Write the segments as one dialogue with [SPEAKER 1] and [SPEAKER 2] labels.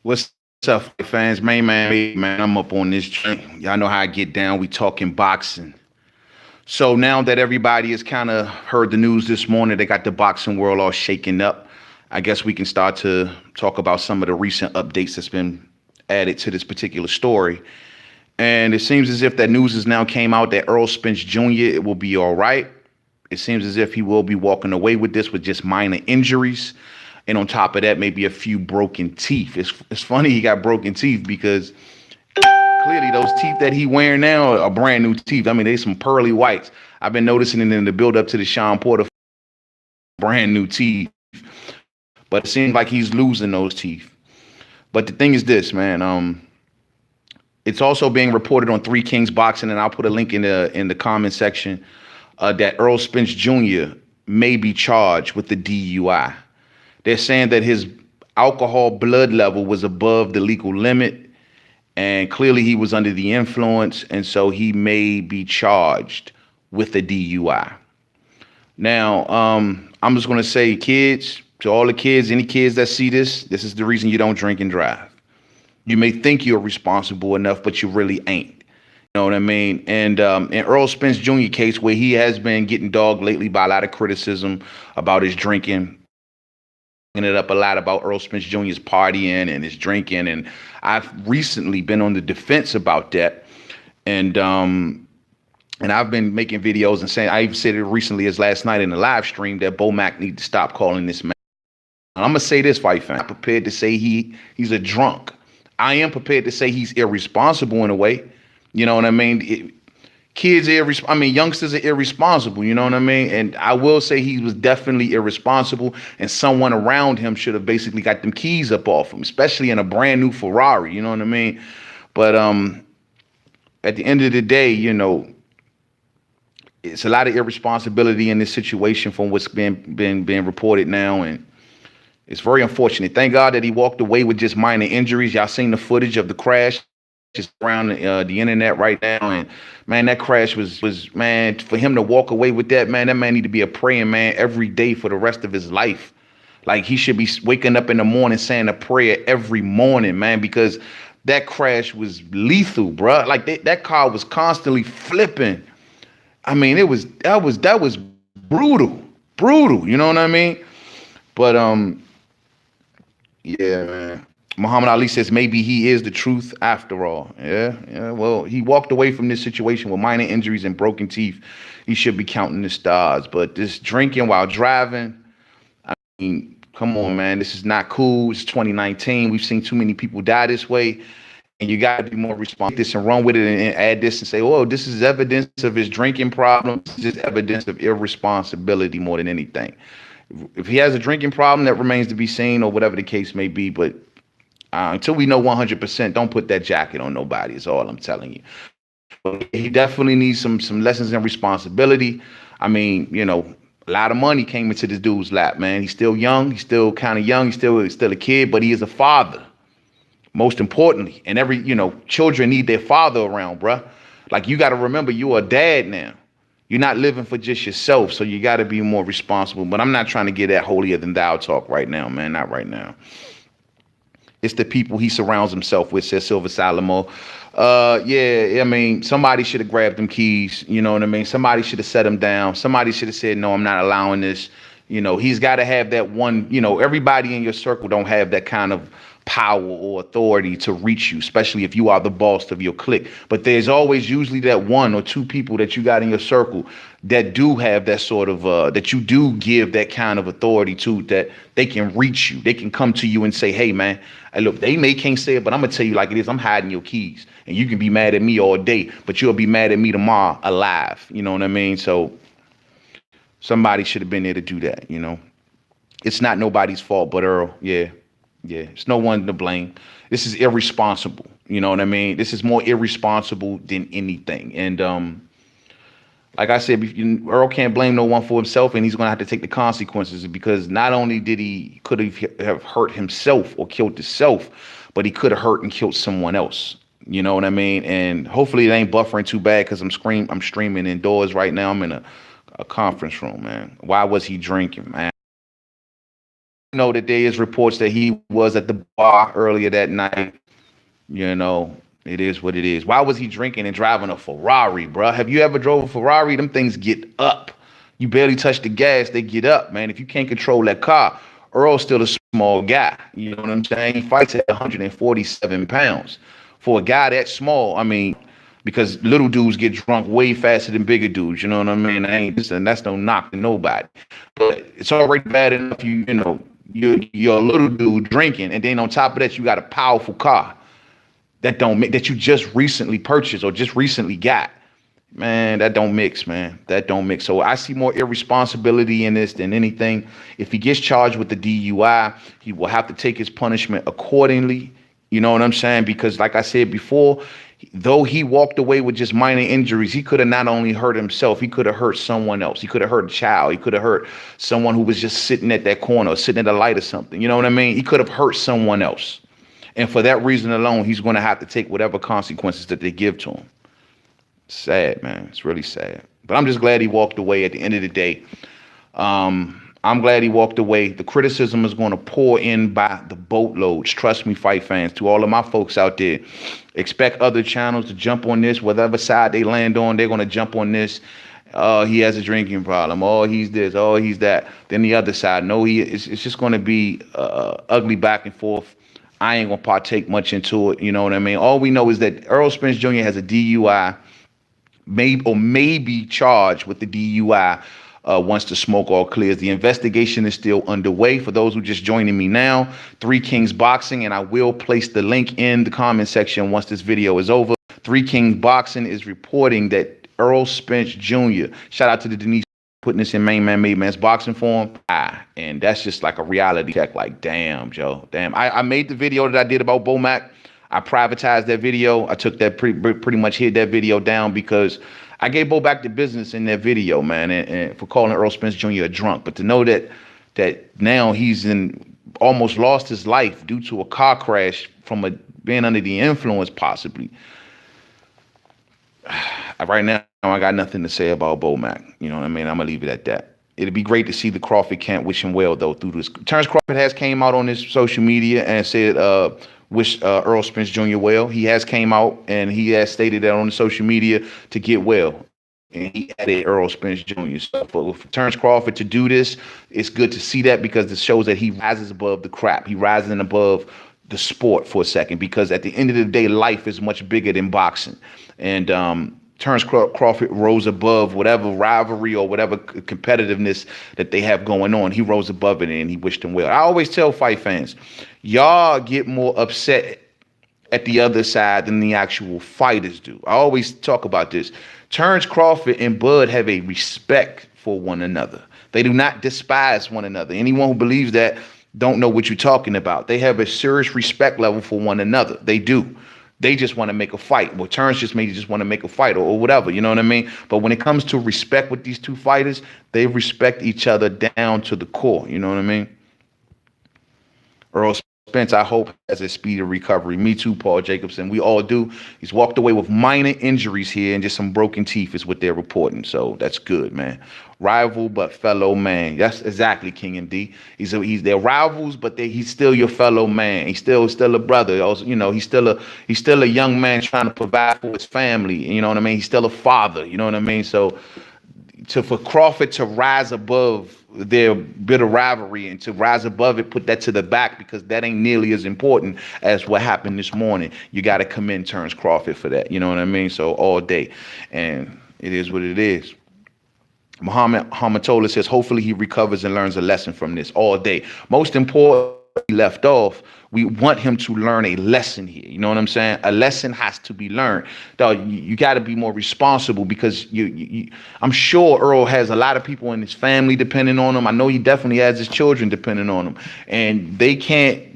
[SPEAKER 1] What's up, fans? Man, I'm up on this drink. Y'all know how I get down. We talking boxing. So now that everybody has kind of heard the news this morning, they got the boxing world all shaken up. I guess we can start to talk about some of the recent updates that's been added to this particular story. And it seems as if that news has now came out that Errol Spence Jr. it will be all right. It seems as if he will be walking away with this with just minor injuries. And on top of that, maybe a few broken teeth. It's funny he got broken teeth because clearly those teeth that he wearing now are brand new teeth. I mean, they some pearly whites. I've been noticing it in the build up to the Sean Porter brand new teeth. But it seems like he's losing those teeth. But the thing is this, man. It's also being reported on Three Kings Boxing, and I'll put a link in the comment section that Errol Spence Jr. may be charged with the DUI. They're saying that his alcohol blood level was above the legal limit, and clearly he was under the influence, and so he may be charged with the DUI. Now, I'm just going to say, kids, to all the kids, any kids that see this is the reason you don't drink and drive. You may think you're responsible enough, but you really ain't. You know what I mean? And in Errol Spence Jr. case, where he has been getting dogged lately by a lot of criticism about his drinking, it up a lot about Errol Spence Jr.'s partying and his drinking, and I've recently been on the defense about that, and I've been making videos and saying, I even said it recently as last night in the live stream, that Bo Mack need to stop calling this man. And I'm gonna say this, fight fan. I'm prepared to say he's a drunk. I am prepared to say he's irresponsible in a way. You know what I mean? Youngsters are irresponsible, you know what I mean? And I will say he was definitely irresponsible, and someone around him should have basically got them keys up off him, especially in a brand new Ferrari, you know what I mean? But at the end of the day, you know, it's a lot of irresponsibility in this situation from what's been reported now, and it's very unfortunate. Thank God that he walked away with just minor injuries. Y'all seen the footage of the crash just around the internet right now, and man, that crash was man, for him to walk away with that, man, that man need to be a praying man every day for the rest of his life. Like, he should be waking up in the morning saying a prayer every morning, man, because that crash was lethal, bro. Like, that car was constantly flipping. I mean, that was brutal. You know what I mean? But yeah, man. Muhammad Ali says maybe he is the truth after all. Yeah. Well, he walked away from this situation with minor injuries and broken teeth. He should be counting the stars. But this drinking while driving, I mean, come on, man. This is not cool. It's 2019. We've seen too many people die this way. And you got to be more responsible this and run with it and add this and say, oh, this is evidence of his drinking problem. This is evidence of irresponsibility more than anything. If he has a drinking problem, that remains to be seen, or whatever the case may be. But until we know 100%, don't put that jacket on nobody, is all I'm telling you. But he definitely needs some lessons in responsibility. I mean, you know, a lot of money came into this dude's lap, man. He's still young. He's still kind of young. He's still a kid, but he is a father, most importantly. And children need their father around, bruh. Like, you got to remember, you're a dad now. You're not living for just yourself, so you got to be more responsible. But I'm not trying to get that holier than thou talk right now, man. Not right now. It's the people he surrounds himself with, says Silver Salamo. Yeah, I mean, somebody should have grabbed them keys. You know what I mean? Somebody should have set him down. Somebody should have said, no, I'm not allowing this. You know, he's got to have that one. You know, everybody in your circle don't have that kind of power or authority to reach you, especially if you are the boss of your clique. But there's always usually that one or two people that you got in your circle that do have that sort of, that you do give that kind of authority to, that they can reach you. They can come to you and say, hey, man, look, they can't say it, but I'm going to tell you like it is. I'm hiding your keys. And you can be mad at me all day, but you'll be mad at me tomorrow alive. You know what I mean? So somebody should have been there to do that, you know. It's not nobody's fault but Earl. Yeah. It's no one to blame. This is irresponsible. You know what I mean? This is more irresponsible than anything. And like I said, Earl can't blame no one for himself, and he's going to have to take the consequences, because not only could he have hurt himself or killed himself, but he could have hurt and killed someone else. You know what I mean? And hopefully it ain't buffering too bad, because I'm streaming indoors right now. I'm in a conference room, man. Why was he drinking, man? know that there is reports that he was at the bar earlier that night. You know, it is what it is. Why was he drinking and driving a Ferrari, bro? Have you ever drove a Ferrari? Them things get up. You barely touch the gas, they get up, man. If you can't control that car, Earl's still a small guy. You know what I'm saying? He fights at 147 pounds. For a guy that small, I mean, because little dudes get drunk way faster than bigger dudes. You know what I mean? And that's no knock to nobody. But it's already bad enough you're a little dude drinking, and then on top of that, you got a powerful car that you just recently purchased or just recently got. Man, that don't mix, man. That don't mix. So I see more irresponsibility in this than anything. If he gets charged with the DUI, he will have to take his punishment accordingly. You know what I'm saying? Because like I said before, though he walked away with just minor injuries, he could have not only hurt himself, he could have hurt someone else. He could have hurt a child. He could have hurt someone who was just sitting at that corner or sitting at a light or something. You know what I mean? He could have hurt someone else. And for that reason alone, he's going to have to take whatever consequences that they give to him. Sad, man. It's really sad. But I'm just glad he walked away at the end of the day. I'm glad he walked away. The criticism is going to pour in by the boatloads. Trust me, fight fans. To all of my folks out there, expect other channels to jump on this. Whatever side they land on, they're going to jump on this. Oh, he has a drinking problem. Oh, he's this. Oh, he's that. Then the other side. No, it's just going to be ugly back and forth. I ain't going to partake much into it. You know what I mean? All we know is that Errol Spence Jr. has a DUI. May be charged with the DUI once the smoke all clears. The investigation is still underway. For those who just joining me now, 3 Kings Boxing, and I will place the link in the comment section once this video is over. 3 Kings Boxing is reporting that Errol Spence Jr., shout out to the Denise putting this in Main Man Made Man's boxing form. And that's just like a reality check. Like, damn, Joe, damn. I made the video that I did about Bomac. I privatized that video. I took that pretty much hid that video down because I gave Bo back the business in that video, man, and for calling Errol Spence Jr. a drunk. But to know that now he's almost lost his life due to a car crash from being under the influence, possibly. Right now, I got nothing to say about Bo Mac. You know what I mean? I'm gonna leave it at that. It'd be great to see the Crawford camp wish him well though through this. Terrence Crawford has came out on his social media and said wish Errol Spence Jr. well. He has came out and he has stated that on the social media to get well. And he added Errol Spence Jr. So for Terrence Crawford to do this, it's good to see that because it shows that he rises above the crap. He rises above the sport for a second because at the end of the day, life is much bigger than boxing. And Terrence Crawford rose above whatever rivalry or whatever competitiveness that they have going on. He rose above it and he wished him well. I always tell fight fans, y'all get more upset at the other side than the actual fighters do. I always talk about this. Terrence Crawford and Bud have a respect for one another. They do not despise one another. Anyone who believes that don't know what you're talking about. They have a serious respect level for one another. They do. They just want to make a fight. Well, Terrence just want to make a fight or whatever, you know what I mean? But when it comes to respect with these two fighters, they respect each other down to the core, you know what I mean? Errol Spence, I hope, has a speedy recovery. Me too, Paul Jacobson. We all do. He's walked away with minor injuries here and just some broken teeth is what they're reporting. So that's good, man. Rival, but fellow man. That's exactly King and D. They're rivals, but he's still your fellow man. He's still a brother. Also, you know, he's still a young man trying to provide for his family. You know what I mean? He's still a father. You know what I mean? So for Crawford to rise above their bitter rivalry and to rise above it, put that to the back because that ain't nearly as important as what happened this morning. You got to commend Terrence Crawford for that. You know what I mean? So all day. And it is what it is. Muhammad Hamatola says, hopefully he recovers and learns a lesson from this all day. Most important, he left off. We want him to learn a lesson here. You know what I'm saying? A lesson has to be learned. Dog, you got to be more responsible because I'm sure Earl has a lot of people in his family depending on him. I know he definitely has his children depending on him. And they can't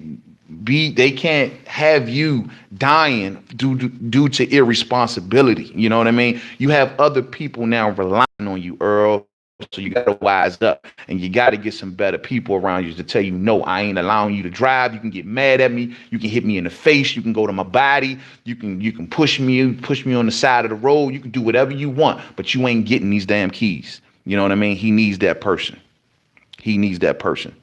[SPEAKER 1] have you dying due to irresponsibility. You know what I mean? You have other people now relying on you, Earl. So you got to wise up and you got to get some better people around you to tell you, no, I ain't allowing you to drive. You can get mad at me. You can hit me in the face. You can go to my body. You can push me on the side of the road. You can do whatever you want, but you ain't getting these damn keys. You know what I mean? He needs that person. He needs that person.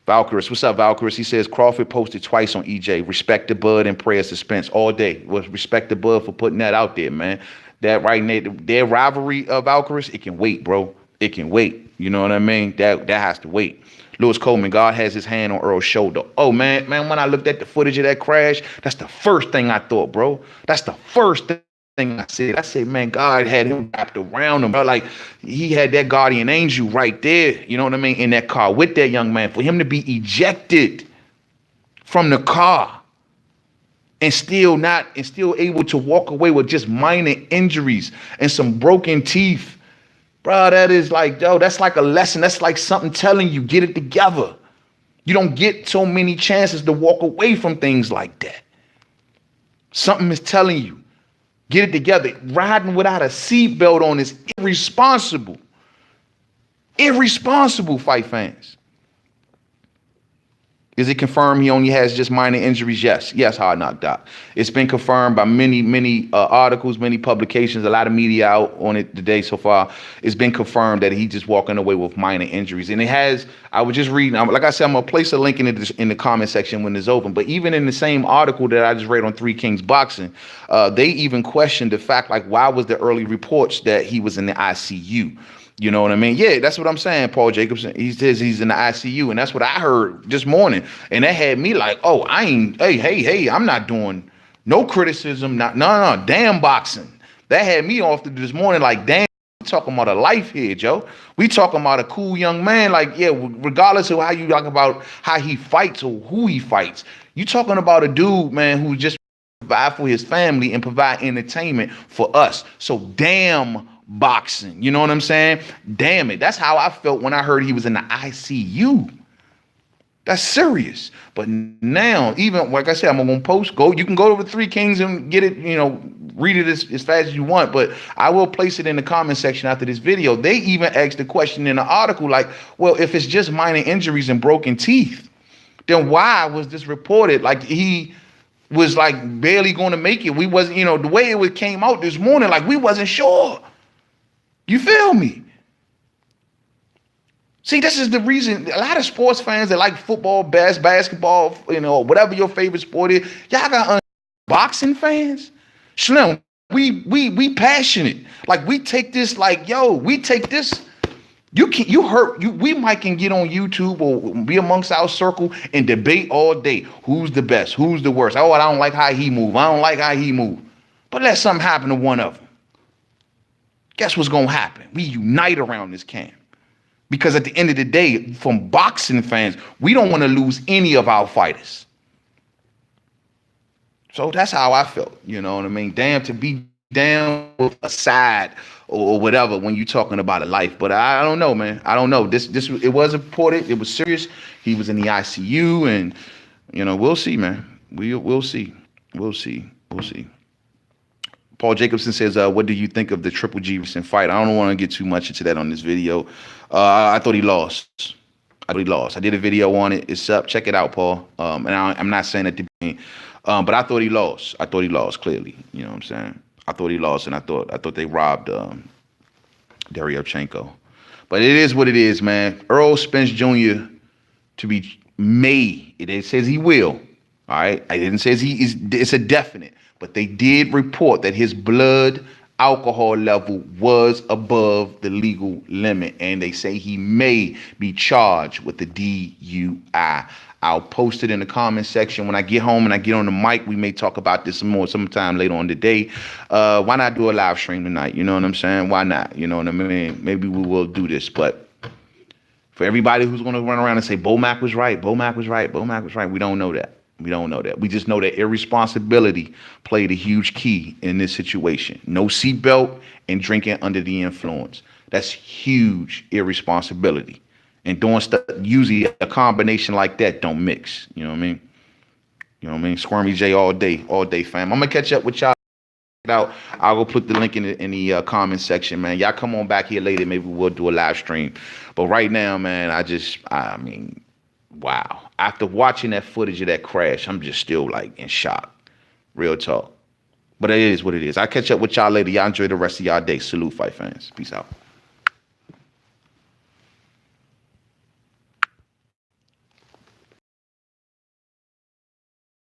[SPEAKER 1] Valkyris, what's up, Valkyris? He says Crawford posted twice on EJ. Respect the bud and prayers to Spence all day. Well, respect the bud for putting that out there, man. That right there, their rivalry of Valkyris, it can wait, bro. It can wait. You know what I mean? That has to wait. Lewis Coleman, God has his hand on Earl's shoulder. Oh, man, when I looked at the footage of that crash, that's the first thing I thought, bro. That's the first thing I said. I said, man, God had him wrapped around him, bro. Like, he had that guardian angel right there, you know what I mean, in that car with that young man. For him to be ejected from the car and still able to walk away with just minor injuries and some broken teeth. Bro, that is like, yo, that's like a lesson. That's like something telling you, get it together. You don't get so many chances to walk away from things like that. Something is telling you, get it together. Riding without a seatbelt on is irresponsible. Irresponsible, fight fans. Is it confirmed he only has just minor injuries? Yes, Hard Knock Doc. It's been confirmed by many articles, many publications, a lot of media out on it today so far. It's been confirmed that he's just walking away with minor injuries. And it has, I was just reading, like I said, I'm going to place a link in the comment section when it's open. But even in the same article that I just read on Three Kings Boxing, they even questioned the fact, like, why was the early reports that he was in the ICU? You know what I mean? Yeah, that's what I'm saying, Paul Jacobson. He says he's in the ICU, and that's what I heard this morning. And that had me like, oh, hey, I'm not doing no criticism. No, damn boxing. That had me off this morning like, damn, we talking about a life here, Joe. We talking about a cool young man. Like, yeah, regardless of how you talk about how he fights or who he fights, you talking about a dude, man, who just provide for his family and provide entertainment for us. So damn boxing, you know what I'm saying? Damn it. That's how I felt when I heard he was in the ICU. That's serious. But now, even like I said, I'm gonna post. You can go over to Three Kings and get it, read it as fast as you want. But I will place it in the comment section after this video. They even asked the question in the article, like, well, if it's just minor injuries and broken teeth, then why was this reported like he was like barely going to make it? We wasn't, the way it came out this morning, like we wasn't sure. You feel me? See, this is the reason a lot of sports fans that like football, basketball, whatever your favorite sport is, y'all got boxing fans. Slim, we passionate. Like we take this, like, yo, we take this. We might can get on YouTube or be amongst our circle and debate all day. Who's the best? Who's the worst? Oh, I don't like how he move. I don't like how he move. But let something happen to one of them. Guess what's going to happen? We unite around this camp. Because at the end of the day, from boxing fans, we don't want to lose any of our fighters. So that's how I felt. You know what I mean? Damn, to be down with a side or whatever when you're talking about a life. But I don't know, man. I don't know. This it was reported. It was serious. He was in the ICU, and we'll see, man. We'll see. We'll see. Paul Jacobson says, what do you think of the Triple G recent fight? I don't want to get too much into that on this video. I thought he lost. I did a video on it. It's up. Check it out, Paul. And I'm not saying that to be, but I thought he lost. I thought he lost clearly. You know what I'm saying? I thought he lost, and I thought they robbed Daryochenko. But it is what it is, man. Errol Spence Jr. It says he will. All right. I didn't say it's a definite. But they did report that his blood alcohol level was above the legal limit. And they say he may be charged with the DWI. I'll post it in the comment section. When I get home and I get on the mic, we may talk about this some more sometime later on today. Why not do a live stream tonight? You know what I'm saying? Why not? You know what I mean? Maybe we will do this. But for everybody who's going to run around and say, Bo Mac was right, we don't know that. We don't know that. We just know that irresponsibility played a huge key in this situation. No seatbelt and drinking under the influence. That's huge irresponsibility. And doing stuff, usually a combination like that don't mix. You know what I mean? Squirmy J all day, fam. I'm going to catch up with y'all. Out. I'll go put the link in the comment section, man. Y'all come on back here later. Maybe we'll do a live stream. But right now, man, wow. After watching that footage of that crash, I'm just still like in shock. Real talk. But it is what it is. I'll catch up with y'all later. Y'all enjoy the rest of y'all day. Salute, fight fans. Peace out.